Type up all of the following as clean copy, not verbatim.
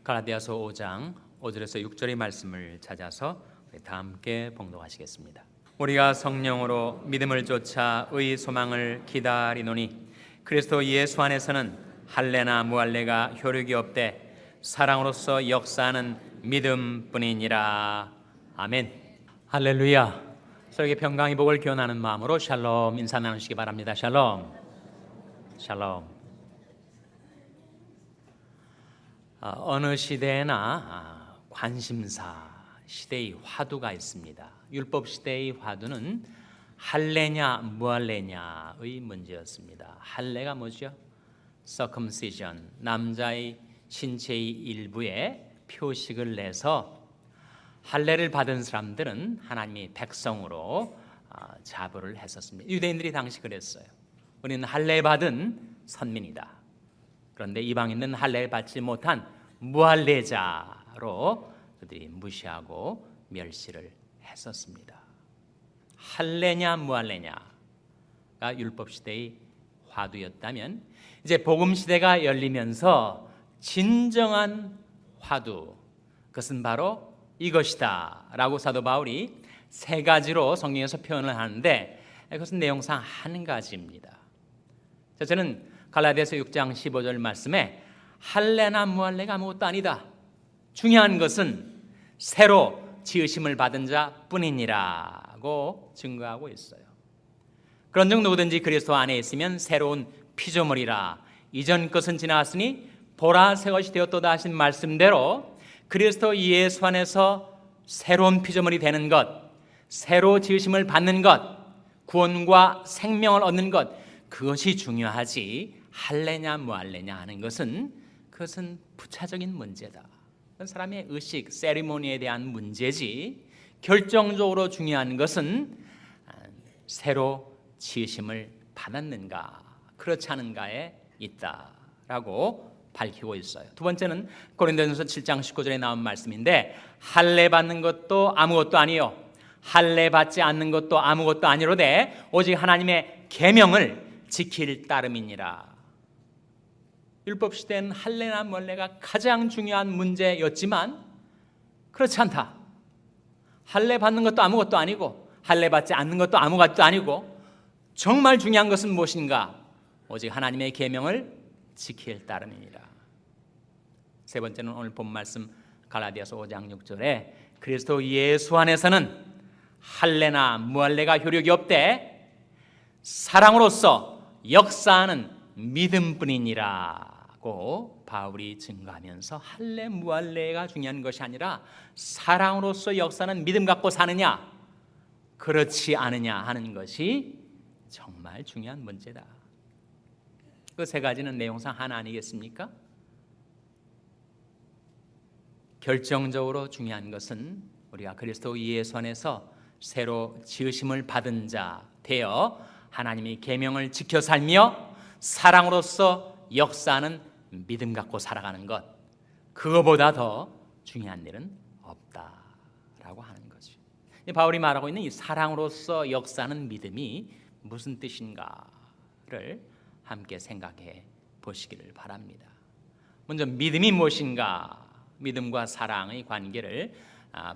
갈라디아서 5장 5절에서 6절의 말씀을 찾아서 다 함께 봉독하시겠습니다. 우리가 성령으로 믿음을 쫓아 의 소망을 기다리노니 그리스도 예수 안에서는 할례나 무할례가 효력이 없되 사랑으로서 역사하는 믿음뿐이니라. 아멘. 할렐루야. 서로에게 평강의 복을 기원하는 마음으로 샬롬 인사 나누시기 바랍니다. 샬롬. 샬롬. 어느 시대나 관심사 시대의 화두가 있습니다. 율법 시대의 화두는 할례냐 무할례냐의 문제였습니다. 할례가 뭐죠? circumcision, 남자의 신체의 일부에 표식을 내서 할례를 받은 사람들은 하나님의 백성으로 자부를 했었습니다. 유대인들이 당시 그랬어요. 우리는 할례 받은 선민이다. 그런데 이방인은 할례를 받지 못한 무할례자로 그들이 무시하고 멸시를 했었습니다. 할례냐 무할례냐가 율법 시대의 화두였다면 이제 복음 시대가 열리면서 진정한 화두, 그것은 바로 이것이다 라고 사도 바울이 세 가지로 성경에서 표현을 하는데 그것은 내용상 한 가지입니다. 저는 갈라디아서 6장 15절 말씀에 할례나 무할례가 아무것도 아니다. 중요한 것은 새로 지으심을 받은 자뿐이니라고 증거하고 있어요. 그런즉 누구든지 그리스도 안에 있으면 새로운 피조물이라. 이전 것은 지나갔으니 보라 새 것이 되었도다 하신 말씀대로 그리스도 예수 안에서 새로운 피조물이 되는 것, 새로 지으심을 받는 것, 구원과 생명을 얻는 것, 그것이 중요하지 할례냐 무할례냐 하는 것은 그것은 부차적인 문제다. 그건 사람의 의식, 세리머니에 대한 문제지 결정적으로 중요한 것은 새로 지으심을 받았는가 그렇지 않은가에 있다라고 밝히고 있어요. 두 번째는 고린도전서 7장 19절에 나온 말씀인데 할례 받는 것도 아무것도 아니요 할례 받지 않는 것도 아무것도 아니로되 오직 하나님의 계명을 지킬 따름이니라. 율법 시대는 할례나 무할례가 가장 중요한 문제였지만 그렇지 않다. 할례 받는 것도 아무것도 아니고 할례 받지 않는 것도 아무것도 아니고 정말 중요한 것은 무엇인가? 오직 하나님의 계명을 지킬 따름이니라. 세 번째는 오늘 본 말씀 갈라디아서 5장 6절에 그리스도 예수 안에서는 할례나 무할례가 효력이 없되 사랑으로서 역사하는 믿음뿐이니라. 바울이 증거하면서 할례 무할례가 중요한 것이 아니라 사랑으로서 역사는 믿음 갖고 사느냐 그렇지 않으냐 하는 것이 정말 중요한 문제다. 그 세 가지는 내용상 하나 아니겠습니까? 결정적으로 중요한 것은 우리가 그리스도 예수 안에서 새로 지으심을 받은 자 되어 하나님의 계명을 지켜 살며 사랑으로서 역사하는 믿음 갖고 살아가는 것, 그거보다 더 중요한 일은 없다라고 하는 거죠. 바울이 말하고 있는 이 사랑으로서 역사하는 믿음이 무슨 뜻인가를 함께 생각해 보시기를 바랍니다. 먼저 믿음이 무엇인가, 믿음과 사랑의 관계를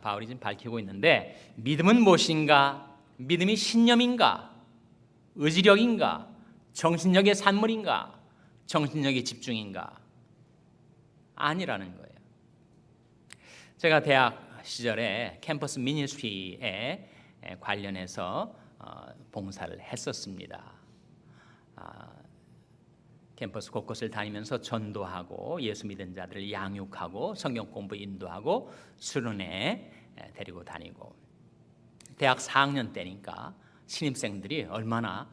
바울이 지금 밝히고 있는데 믿음은 무엇인가? 믿음이 신념인가? 의지력인가? 정신력의 산물인가? 정신력의 집중인가? 아니라는 거예요. 제가 대학 시절에 캠퍼스 미니스트리에 관련해서 봉사를 했었습니다. 캠퍼스 곳곳을 다니면서 전도하고 예수 믿은 자들을 양육하고 성경 공부 인도하고 수련회 데리고 다니고 대학 4학년 때니까 신입생들이 얼마나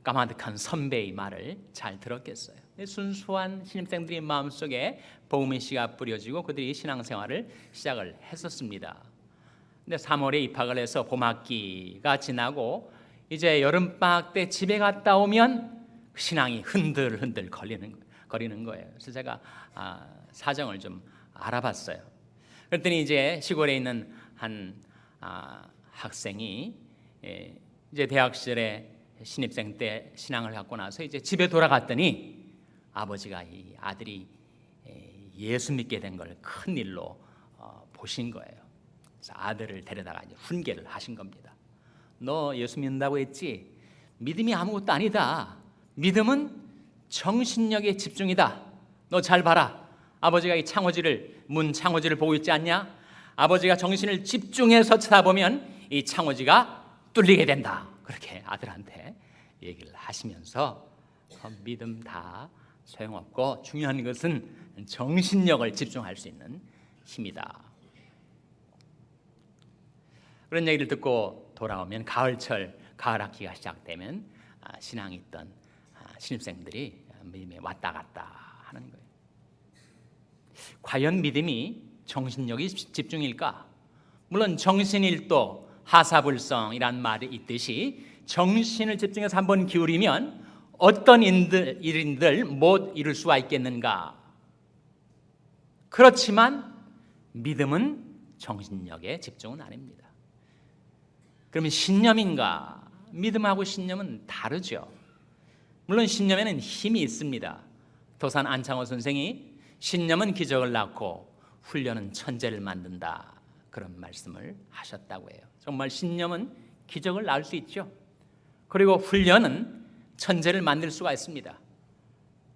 까마득한 선배의 말을 잘 들었겠어요. 순수한 신입생들의 마음속에 복음의 씨가 뿌려지고 그들이 신앙생활을 시작을 했었습니다. 근데 3월에 입학을 해서 봄학기가 지나고 이제 여름방학 때 집에 갔다 오면 신앙이 흔들흔들 거리는 거예요. 그래서 제가 사정을 좀 알아봤어요. 그랬더니 이제 시골에 있는 한 학생이 이제 대학 시절에 신입생 때 신앙을 갖고 나서 이제 집에 돌아갔더니 아버지가 이 아들이 예수 믿게 된 걸 큰 일로 보신 거예요. 그래서 아들을 데려다가 이제 훈계를 하신 겁니다. 너 예수 믿는다고 했지? 믿음이 아무것도 아니다. 믿음은 정신력에 집중이다. 너 잘 봐라. 아버지가 이 문 창호지를 보고 있지 않냐? 아버지가 정신을 집중해서 쳐다보면 이 창호지가 뚫리게 된다. 그렇게 아들한테 얘기를 하시면서 믿음 다 소용없고 중요한 것은 정신력을 집중할 수 있는 힘이다. 그런 얘기를 듣고 돌아오면 가을철, 가을 학기가 시작되면 신앙이 있던 신입생들이 믿음에 왔다 갔다 하는 거예요. 과연 믿음이 정신력이 집중일까? 물론 정신일도 하사불성이란 말이 있듯이 정신을 집중해서 한번 기울이면 어떤 일인들 못 이룰 수가 있겠는가? 그렇지만 믿음은 정신력에 집중은 아닙니다. 그러면 신념인가? 믿음하고 신념은 다르죠. 물론 신념에는 힘이 있습니다. 도산 안창호 선생이 신념은 기적을 낳고 훈련은 천재를 만든다, 그런 말씀을 하셨다고 해요. 정말 신념은 기적을 낳을 수 있죠. 그리고 훈련은 천재를 만들 수가 있습니다.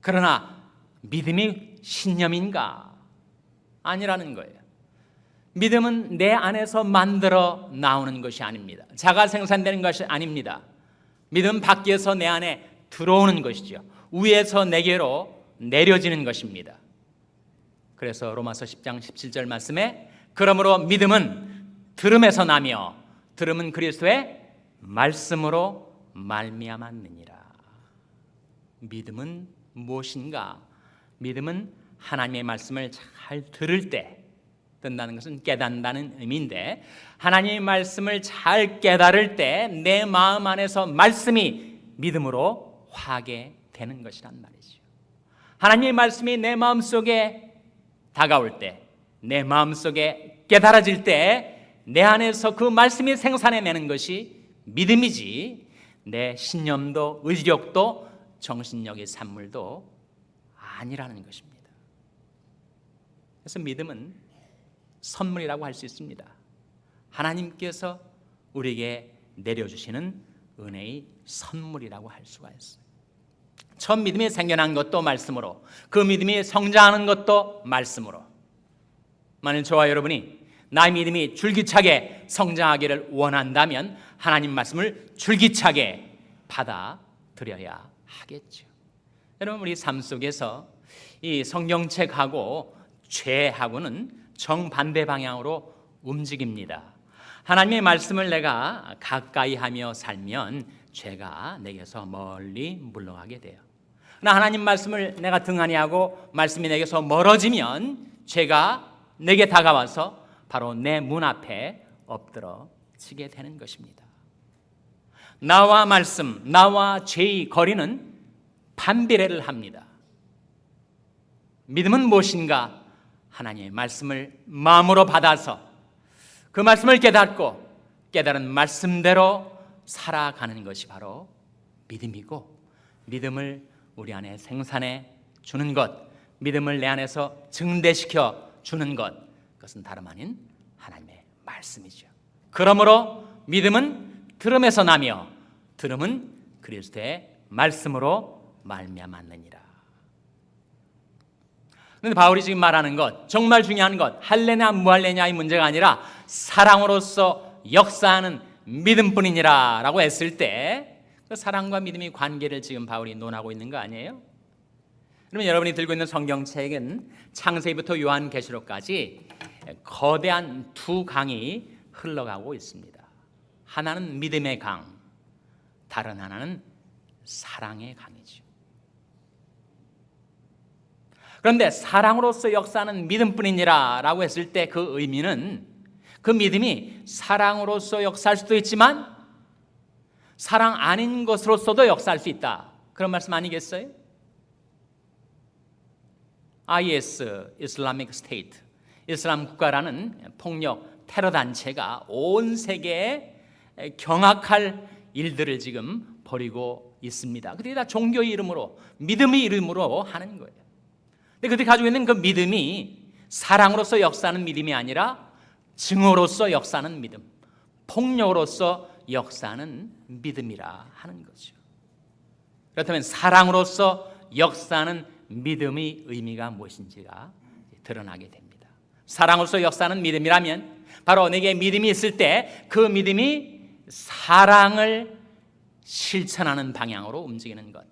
그러나 믿음이 신념인가? 아니라는 거예요. 믿음은 내 안에서 만들어 나오는 것이 아닙니다. 자가 생산되는 것이 아닙니다. 믿음 밖에서 내 안에 들어오는 것이죠. 위에서 내게로 내려지는 것입니다. 그래서 로마서 10장 17절 말씀에 그러므로 믿음은 들음에서 나며 들음은 그리스도의 말씀으로 말미암았느니라. 믿음은 무엇인가? 믿음은 하나님의 말씀을 잘 들을 때, 듣는다는 것은 깨닫는다는 의미인데, 하나님의 말씀을 잘 깨달을 때 내 마음 안에서 말씀이 믿음으로 화게 되는 것이란 말이죠. 하나님의 말씀이 내 마음속에 다가올 때, 내 마음속에 깨달아질 때 내 안에서 그 말씀이 생산해내는 것이 믿음이지, 내 신념도 의지력도 정신력의 산물도 아니라는 것입니다. 그래서 믿음은 선물이라고 할 수 있습니다. 하나님께서 우리에게 내려주시는 은혜의 선물이라고 할 수가 있어요. 처음 믿음이 생겨난 것도 말씀으로, 그 믿음이 성장하는 것도 말씀으로. 만일 저와 여러분이 나의 믿음이 줄기차게 성장하기를 원한다면 하나님 말씀을 줄기차게 받아들여야 하겠죠. 여러분, 우리 삶 속에서 이 성경책하고 죄하고는 정반대 방향으로 움직입니다. 하나님의 말씀을 내가 가까이 하며 살면 죄가 내게서 멀리 물러가게 돼요. 그러나 하나님 말씀을 내가 등한히 하고 말씀이 내게서 멀어지면 죄가 내게 다가와서 바로 내 문 앞에 엎드러지게 되는 것입니다. 나와 말씀, 나와 죄의 거리는 반비례를 합니다. 믿음은 무엇인가? 하나님의 말씀을 마음으로 받아서 그 말씀을 깨닫고 깨달은 말씀대로 살아가는 것이 바로 믿음이고, 믿음을 우리 안에 생산해 주는 것, 믿음을 내 안에서 증대시켜 주는 것, 그것은 다름 아닌 하나님의 말씀이죠. 그러므로 믿음은 들음에서 나며 들음은 그리스도의 말씀으로 말미암았느니라. 그런데 바울이 지금 말하는 것, 정말 중요한 것, 할래냐 무할래냐의 문제가 아니라 사랑으로서 역사하는 믿음뿐이니라 라고 했을 때, 그 사랑과 믿음의 관계를 지금 바울이 논하고 있는 거 아니에요? 그러면 여러분이 들고 있는 성경책은 창세기부터 요한계시록까지 거대한 두 강이 흘러가고 있습니다. 하나는 믿음의 강, 다른 하나는 사랑의 강이죠. 그런데 사랑으로서 역사하는 믿음뿐이니라 라고 했을 때 그 의미는, 그 믿음이 사랑으로서 역사할 수도 있지만 사랑 아닌 것으로서도 역사할 수 있다, 그런 말씀 아니겠어요? IS, Islamic State, 이슬람 국가라는 폭력 테러 단체가 온 세계에 경악할 일들을 지금 벌이고 있습니다. 그게 다 종교의 이름으로, 믿음의 이름으로 하는 거예요. 근데 그들이 가지고 있는 그 믿음이 사랑으로서 역사하는 믿음이 아니라 증오로서 역사하는 믿음, 폭력으로서 역사하는 믿음이라 하는 거죠. 그렇다면 사랑으로서 역사하는 믿음의 의미가 무엇인지가 드러나게 됩니다. 사랑으로서 역사하는 믿음이라면 바로 내게 믿음이 있을 때 그 믿음이 사랑을 실천하는 방향으로 움직이는 것,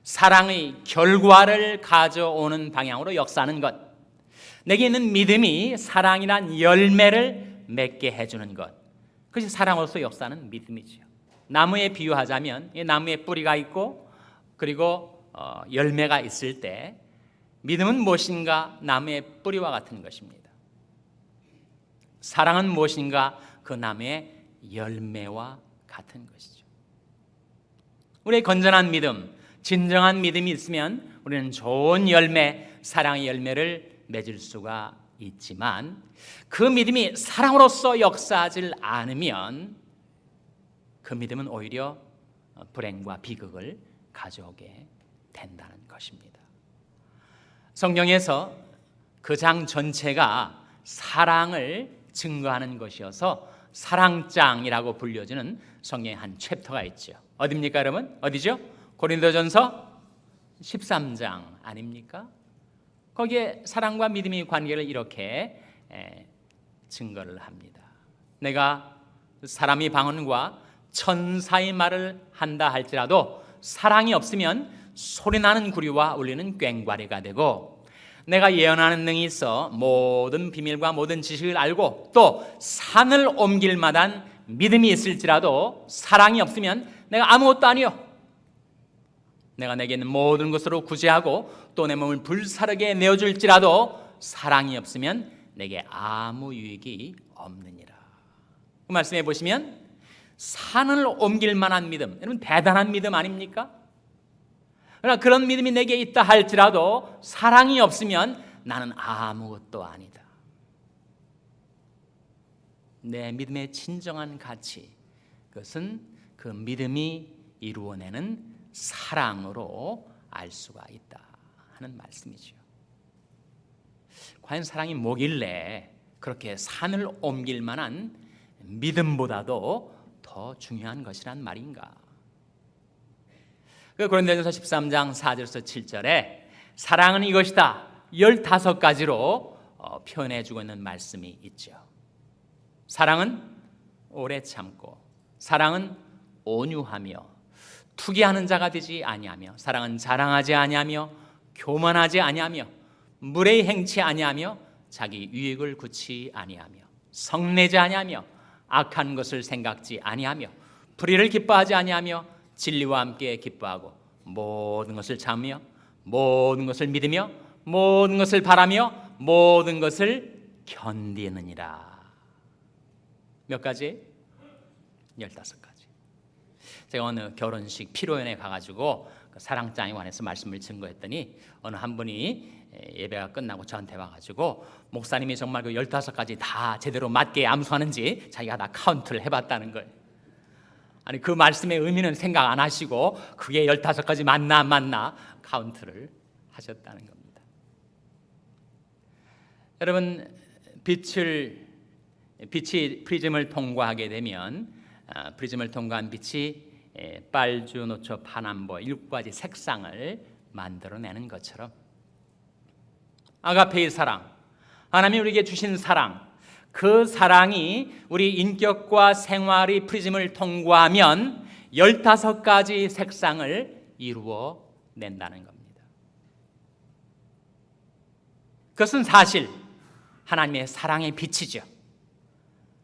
사랑의 결과를 가져오는 방향으로 역사하는 것, 내게 있는 믿음이 사랑이란 열매를 맺게 해주는 것, 그것이 사랑으로서 역사하는 믿음이죠. 나무에 비유하자면 이 나무에 뿌리가 있고 그리고 열매가 있을 때 믿음은 무엇인가? 나무의 뿌리와 같은 것입니다. 사랑은 무엇인가? 그 나무의 열매와 같은 것이죠. 우리의 건전한 믿음, 진정한 믿음이 있으면 우리는 좋은 열매, 사랑의 열매를 맺을 수가 있지만 그 믿음이 사랑으로서 역사하지 않으면 그 믿음은 오히려 불행과 비극을 가져오게 된다는 것입니다. 성경에서 그 장 전체가 사랑을 증거하는 것이어서 사랑장이라고 불려지는 성경의 한 챕터가 있죠. 어디입니까 여러분? 어디죠? 고린도전서 13장 아닙니까? 거기에 사랑과 믿음의 관계를 이렇게 증거를 합니다. 내가 사람의 방언과 천사의 말을 한다 할지라도 사랑이 없으면 소리나는 구리와 울리는 꽹과리가 되고, 내가 예언하는 능이 있어 모든 비밀과 모든 지식을 알고 또 산을 옮길 만한 믿음이 있을지라도 사랑이 없으면 내가 아무것도 아니요. 내가 내게 있는 모든 것으로 구제하고 또 내 몸을 불사르게 내어줄지라도 사랑이 없으면 내게 아무 유익이 없느니라. 그 말씀해 보시면 산을 옮길 만한 믿음, 여러분 대단한 믿음 아닙니까? 그러나 그런 믿음이 내게 있다 할지라도 사랑이 없으면 나는 아무것도 아니다. 내 믿음의 진정한 가치, 그것은 그 믿음이 이루어내는 사랑으로 알 수가 있다 하는 말씀이죠. 과연 사랑이 뭐길래 그렇게 산을 옮길 만한 믿음보다도 더 중요한 것이란 말인가? 고린도전서 13장 4절에서 7절에 사랑은 이것이다 15가지로 표현해주고 있는 말씀이 있죠. 사랑은 오래 참고, 사랑은 온유하며, 투기하는 자가 되지 아니하며, 사랑은 자랑하지 아니하며, 교만하지 아니하며, 무례히 행치 아니하며, 자기 유익을 굳이 아니하며, 성내지 아니하며, 악한 것을 생각지 아니하며, 불의를 기뻐하지 아니하며, 진리와 함께 기뻐하고, 모든 것을 참으며, 모든 것을 믿으며, 모든 것을 바라며, 모든 것을 견디느니라. 몇 가지? 15가지. 제가 어느 결혼식 피로연에 가가지고 그 사랑장에 관해서 말씀을 증거했더니 어느 한 분이 예배가 끝나고 저한테 와가지고 목사님이 정말 그 15가지 다 제대로 맞게 암수하는지 자기가 다 카운트를 해봤다는 거예요. 아니 그 말씀의 의미는 생각 안 하시고 그게 15가지 맞나 안 맞나 카운트를 하셨다는 겁니다. 여러분 빛이 프리즘을 통과하게 되면 프리즘을 통과한 빛이 빨주, 노초, 파남보 7가지 색상을 만들어내는 것처럼 아가페의 사랑, 하나님이 우리에게 주신 사랑, 그 사랑이 우리 인격과 생활의 프리즘을 통과하면 15가지 색상을 이루어낸다는 겁니다. 그것은 사실 하나님의 사랑의 빛이죠.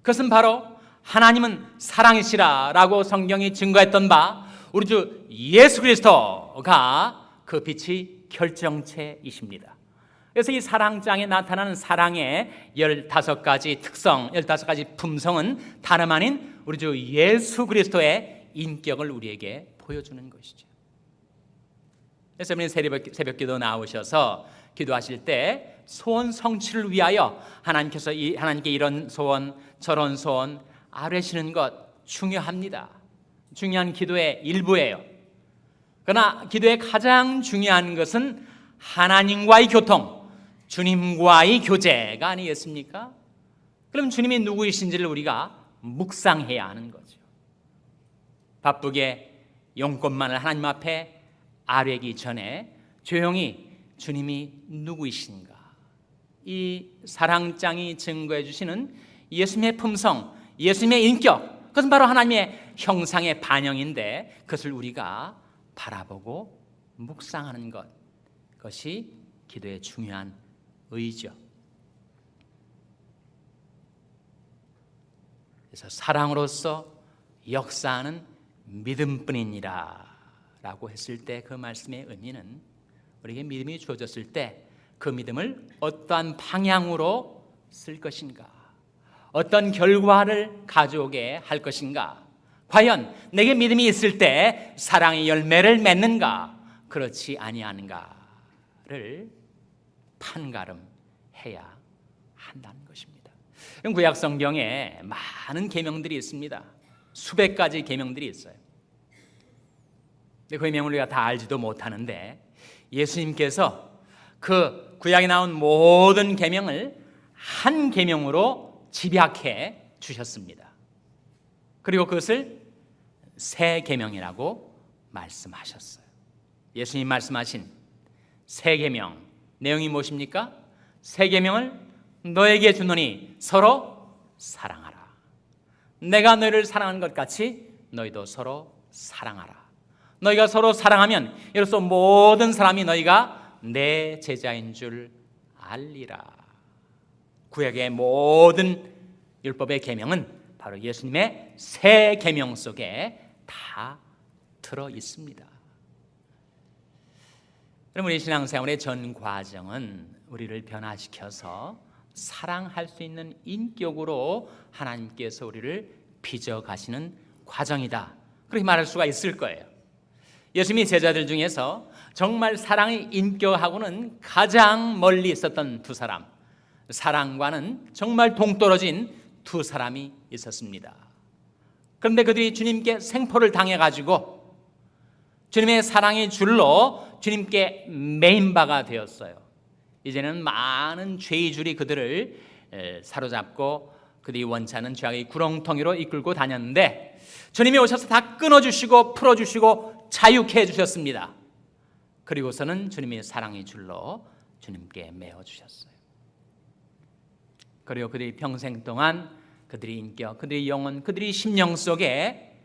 그것은 바로 하나님은 사랑이시라라고 성경이 증거했던 바 우리 주 예수 그리스도가 그 빛이 결정체이십니다. 그래서 이 사랑장에 나타나는 사랑의 15가지 특성, 15가지 품성은 다름 아닌 우리 주 예수 그리스도의 인격을 우리에게 보여주는 것이죠. 그래서 우리는 새벽 기도 나오셔서 기도하실 때 소원 성취를 위하여 하나님께 이런 소원 저런 소원 아뢰시는 것 중요합니다. 중요한 기도의 일부예요. 그러나 기도의 가장 중요한 것은 하나님과의 교통, 주님과의 교제가 아니겠습니까? 그럼 주님이 누구이신지를 우리가 묵상해야 하는 거죠. 바쁘게 용건만을 하나님 앞에 아뢰기 전에 조용히 주님이 누구이신가, 이 사랑장이 증거해 주시는 예수님의 품성, 예수님의 인격, 그것은 바로 하나님의 형상의 반영인데 그것을 우리가 바라보고 묵상하는 것, 그것이 기도의 중요한 의죠. 그래서 사랑으로서 역사하는 믿음뿐이니라 라고 했을 때 그 말씀의 의미는 우리에게 믿음이 주어졌을 때 그 믿음을 어떠한 방향으로 쓸 것인가, 어떤 결과를 가져오게 할 것인가, 과연 내게 믿음이 있을 때 사랑의 열매를 맺는가 그렇지 아니하는가를 판가름해야 한다는 것입니다. 구약 성경에 많은 계명들이 있습니다. 수백 가지 계명들이 있어요. 그 계명을 우리가 다 알지도 못하는데 예수님께서 그 구약에 나온 모든 계명을 한 계명으로 집약해 주셨습니다. 그리고 그것을 새 계명이라고 말씀하셨어요. 예수님 말씀하신 새 계명 내용이 무엇입니까? 새 계명을 너에게 주노니 서로 사랑하라. 내가 너희를 사랑하는 것 같이 너희도 서로 사랑하라. 너희가 서로 사랑하면 이로써 모든 사람이 너희가 내 제자인 줄 알리라. 구약의 모든 율법의 계명은 바로 예수님의 새 계명 속에 다 들어 있습니다. 그럼 우리 신앙생활의 전 과정은 우리를 변화시켜서 사랑할 수 있는 인격으로 하나님께서 우리를 빚어가시는 과정이다, 그렇게 말할 수가 있을 거예요. 예수님이 제자들 중에서 정말 사랑의 인격하고는 가장 멀리 있었던 두 사람, 사랑과는 정말 동떨어진 두 사람이 있었습니다. 그런데 그들이 주님께 생포를 당해가지고 주님의 사랑의 줄로 주님께 매인 바가 되었어요. 이제는 많은 죄의 줄이 그들을 사로잡고 그들이 원치 않은 죄악의 구렁텅이로 이끌고 다녔는데 주님이 오셔서 다 끊어주시고 풀어주시고 자유케 해주셨습니다. 그리고서는 주님의 사랑의 줄로 주님께 메어주셨어요. 그리고 그들이 평생 동안 그들의 인격, 그들의 영혼, 그들의 심령 속에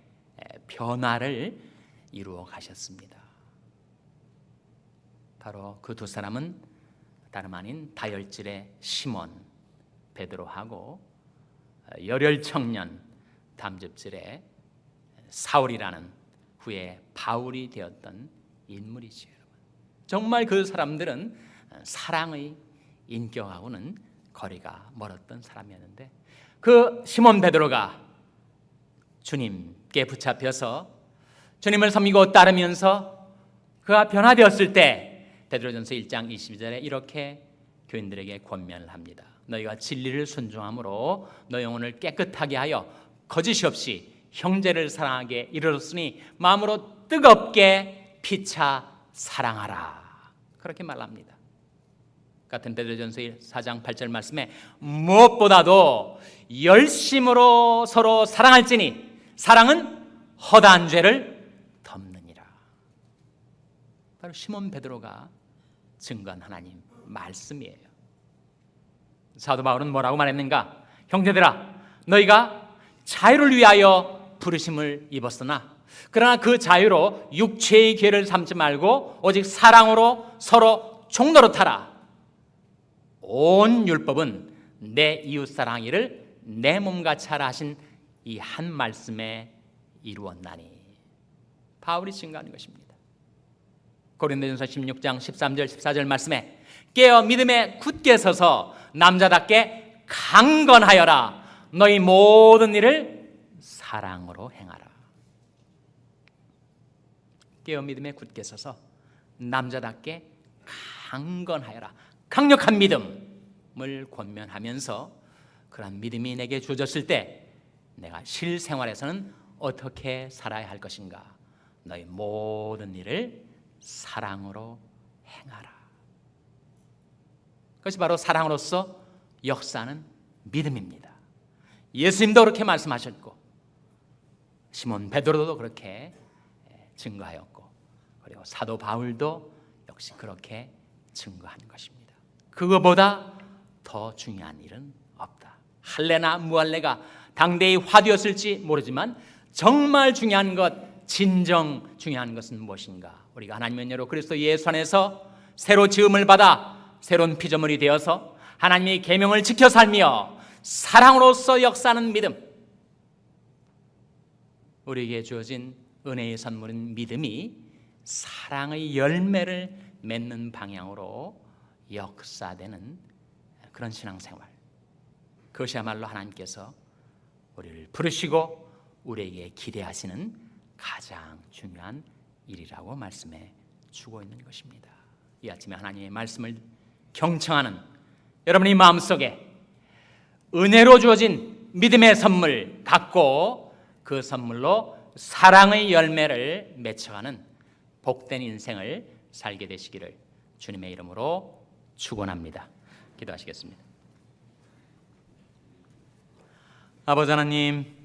변화를 이루어 가셨습니다. 바로 그 두 사람은 다름 아닌 다혈질의 시몬 베드로하고 열혈 청년 담즙질의 사울이라는 후에 바울이 되었던 인물이지요. 정말 그 사람들은 사랑의 인격하고는 거리가 멀었던 사람이었는데 그 시몬 베드로가 주님께 붙잡혀서 주님을 섬기고 따르면서 그가 변화되었을 때 베드로전서 1장 22절에 이렇게 교인들에게 권면을 합니다. 너희가 진리를 순종함으로 너희 영혼을 깨끗하게 하여 거짓이 없이 형제를 사랑하게 이르렀으니 마음으로 뜨겁게 피차 사랑하라. 그렇게 말합니다. 같은 베드로전서 4장 8절 말씀에 무엇보다도 열심으로 서로 사랑할지니 사랑은 허다한 죄를 덮느니라. 바로 시몬 베드로가 증거한 하나님 말씀이에요. 사도 바울은 뭐라고 말했는가? 형제들아, 너희가 자유를 위하여 부르심을 입었으나 그러나 그 자유로 육체의 기회를 삼지 말고 오직 사랑으로 서로 종노릇하라. 온 율법은 내 이웃사랑이를 내 몸같이 하라 하신 이 한 말씀에 이루었나니. 바울이 증거하는 것입니다. 고린도전서 16장 13절 14절 말씀에 깨어 믿음에 굳게 서서 남자답게 강건하여라. 너희 모든 일을 사랑으로 행하라. 깨어 믿음에 굳게 서서 남자답게 강건하여라. 강력한 믿음을 권면하면서 그런 믿음이 내게 주어졌을 때 내가 실생활에서는 어떻게 살아야 할 것인가? 너희 모든 일을 사랑으로 행하라. 그것이 바로 사랑으로서 역사하는 믿음입니다. 예수님도 그렇게 말씀하셨고 시몬 베드로도 그렇게 증거하였고 그리고 사도 바울도 역시 그렇게 증거한 것입니다. 그거보다 더 중요한 일은 없다. 할례나 무할례가 당대의 화두였을지 모르지만 정말 중요한 것, 진정 중요한 것은 무엇인가? 우리가 하나님의 은혜로 그리스도 예수 안에서 새로 지음을 받아 새로운 피조물이 되어서 하나님의 계명을 지켜 살며 사랑으로서 역사하는 믿음, 우리에게 주어진 은혜의 선물인 믿음이 사랑의 열매를 맺는 방향으로 역사되는 그런 신앙생활, 그것이야말로 하나님께서 우리를 부르시고 우리에게 기대하시는 가장 중요한 일이라고 말씀해 주고 있는 것입니다. 이 아침에 하나님의 말씀을 경청하는 여러분의 마음속에 은혜로 주어진 믿음의 선물 갖고 그 선물로 사랑의 열매를 맺혀가는 복된 인생을 살게 되시기를 주님의 이름으로 축원합니다. 기도하시겠습니다. 아버지 하나님,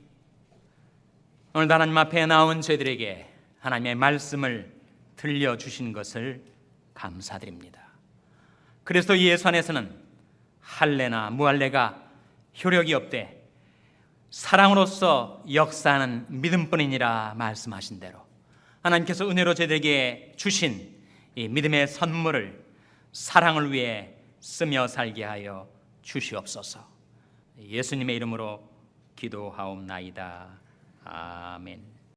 오늘도 하나님 앞에 나온 저희들에게 하나님의 말씀을 들려주신 것을 감사드립니다. 그리스도 예수 안에서는 할례나 무할례가 효력이 없되 사랑으로서 역사하는 믿음뿐이니라 말씀하신 대로 하나님께서 은혜로 저희들에게 주신 이 믿음의 선물을 사랑을 위해 쓰며 살게 하여 주시옵소서. 예수님의 이름으로 기도하옵나이다. 아멘.